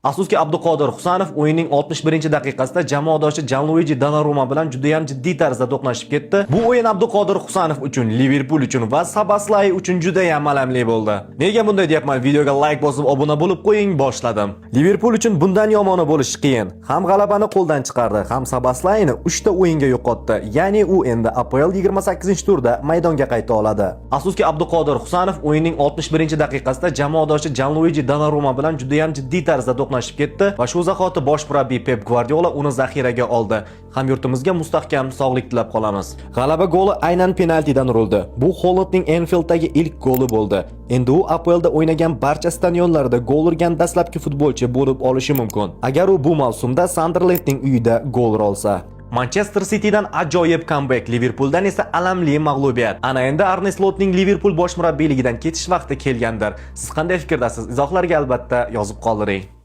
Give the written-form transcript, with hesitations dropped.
Afsuski, Abduqodir Husanov o'yinning 61-daqiqasida jamoadoshi Janluiji Donnarumma bilan juda ham jiddiy tarzda to'qnashib ketdi. Bu o'yin Abduqodir Husanov uchun, Liverpool uchun va Szoboszlai uchun juda ham alamli bo'ldi. Nega bunday deyapman? Videoga like bosib, obuna bo'lib qo'ying, boshladim. Liverpool uchun bundan yomoni bo'lishi qiyin. Ham g'alabani qo'ldan chiqardi, ham Szoboszlaini 3 ta o'yinga yo'qotdi. Ya'ni u endi APL 28-turda maydonga qayta oladi. Afsuski, Abduqodir Husanov o'yinning 61-daqiqasida jamoadoshi Janluiji Donnarumma bilan juda ham jiddiy tarzda to'qnashib ketdi va shu zahoti bosh murabbiy Pep Guardiola uni zaxiraga oldi. Hamyurtimizga mustahkam sog'lik tilab qolamiz. G'alaba goli aynan penaltidan urildi. Bu Hollandning Anfielddagi ilk goli bo'ldi. Endi u APLda o'ynagan barcha stadionlarda gol urgan dastlabki futbolchi bo'lib olishi mumkin. Agar u bu mavsumda Sunderlandning uyida gol urolsa. Manchester Citydan ajoyib comeback, Liverpooldan esa alamli mag'lubiyat. Ana endi Arne Slotning Liverpool bosh murabbiyligidan ketish vaqti kelgandir. Siz qanday fikrdasiz? Izohlarga albatta yozib qoldiring.